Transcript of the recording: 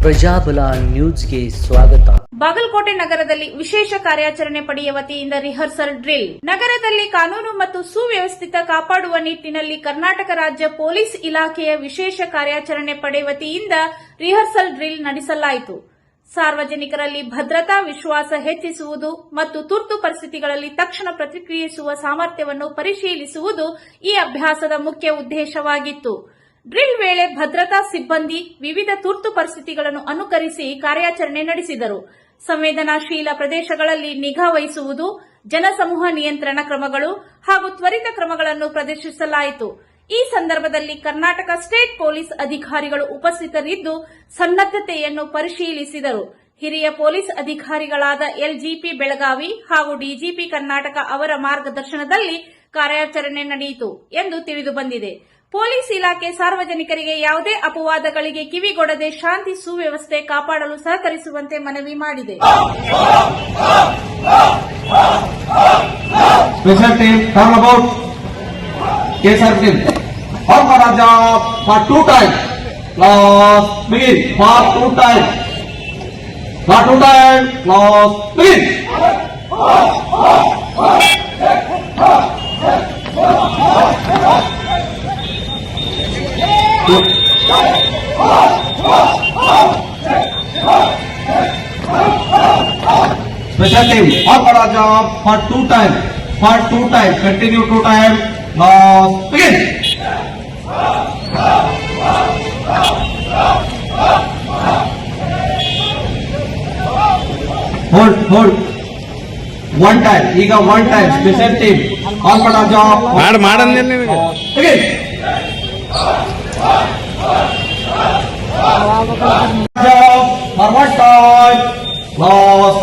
ಪ್ರಜಾಬಲ ನ್ಯೂಸ್ಗೆ ಸ್ವಾಗತ. ಬಾಗಲಕೋಟೆ ನಗರದಲ್ಲಿ ವಿಶೇಷ ಕಾರ್ಯಾಚರಣೆ ಪಡೆಯ ವತಿಯಿಂದ ರಿಹರ್ಸಲ್ ಡ್ರಿಲ್. ನಗರದಲ್ಲಿ ಕಾನೂನು ಮತ್ತು ಸುವ್ಯವಸ್ಥಿತ ಕಾಪಾಡುವ ನಿಟ್ಟಿನಲ್ಲಿ ಕರ್ನಾಟಕ ರಾಜ್ಯ ಪೊಲೀಸ್ ಇಲಾಖೆಯ ವಿಶೇಷ ಕಾರ್ಯಾಚರಣೆ ಪಡೆ ವತಿಯಿಂದ ರಿಹರ್ಸಲ್ ಡ್ರಿಲ್ ನಡೆಸಲಾಯಿತು. ಸಾರ್ವಜನಿಕರಲ್ಲಿ ಭದ್ರತಾ ವಿಶ್ವಾಸ ಹೆಚ್ಚಿಸುವುದು ಮತ್ತು ತುರ್ತು ಪರಿಸ್ಥಿತಿಗಳಲ್ಲಿ ತಕ್ಷಣ ಪ್ರತಿಕ್ರಿಯಿಸುವ ಸಾಮರ್ಥ್ಯವನ್ನು ಪರಿಶೀಲಿಸುವುದು ಈ ಅಭ್ಯಾಸದ ಮುಖ್ಯ ಉದ್ದೇಶವಾಗಿತ್ತು. ಡ್ರಿಲ್ ವೇಳೆ ಭದ್ರತಾ ಸಿಬ್ಬಂದಿ ವಿವಿಧ ತುರ್ತು ಪರಿಸ್ಥಿತಿಗಳನ್ನು ಅನುಕರಿಸಿ ಕಾರ್ಯಾಚರಣೆ ನಡೆಸಿದರು. ಸಂವೇದನಾಶೀಲ ಪ್ರದೇಶಗಳಲ್ಲಿ ನಿಗಾ ವಹಿಸುವುದು, ಜನಸಮೂಹ ನಿಯಂತ್ರಣ ಕ್ರಮಗಳು ಹಾಗೂ ತ್ವರಿತ ಕ್ರಮಗಳನ್ನು ಪ್ರದರ್ಶಿಸಲಾಯಿತು. ಈ ಸಂದರ್ಭದಲ್ಲಿ ಕರ್ನಾಟಕ ಸ್ಟೇಟ್ ಪೊಲೀಸ್ ಅಧಿಕಾರಿಗಳು ಉಪಸ್ಥಿತರಿದ್ದು ಸನ್ನದ್ದತೆಯನ್ನು ಪರಿಶೀಲಿಸಿದರು. ಹಿರಿಯ ಪೊಲೀಸ್ ಅಧಿಕಾರಿಗಳಾದ ಎಲ್ಜಿಪಿ ಬೆಳಗಾವಿ ಹಾಗೂ ಡಿಜಿಪಿ ಕರ್ನಾಟಕ ಅವರ ಮಾರ್ಗದರ್ಶನದಲ್ಲಿ ಕಾರ್ಯಾಚರಣೆ ನಡೆಯಿತು ಎಂದು ತಿಳಿದುಬಂದಿದೆ. ಪೊಲೀಸ್ ಇಲಾಖೆ ಸಾರ್ವಜನಿಕರಿಗೆ ಯಾವುದೇ ಅಪವಾದಗಳಿಗೆ ಕಿವಿಗೊಡದೆ ಶಾಂತಿ ಸುವ್ಯವಸ್ಥೆ ಕಾಪಾಡಲು ಸಹಕರಿಸುವಂತೆ ಮನವಿ ಮಾಡಿದೆ. Special team, turn about. KSR team. All Maharaja for 2 times. Last begin for 2 times. For 2 times. Last begin. Special team, all Maharaja for 2 times. For 2 times. Continue 2 times. Last begin. Hold. 1 time. Ega 1 time. Special team, all Maharaja. Begin. For 1 time. Last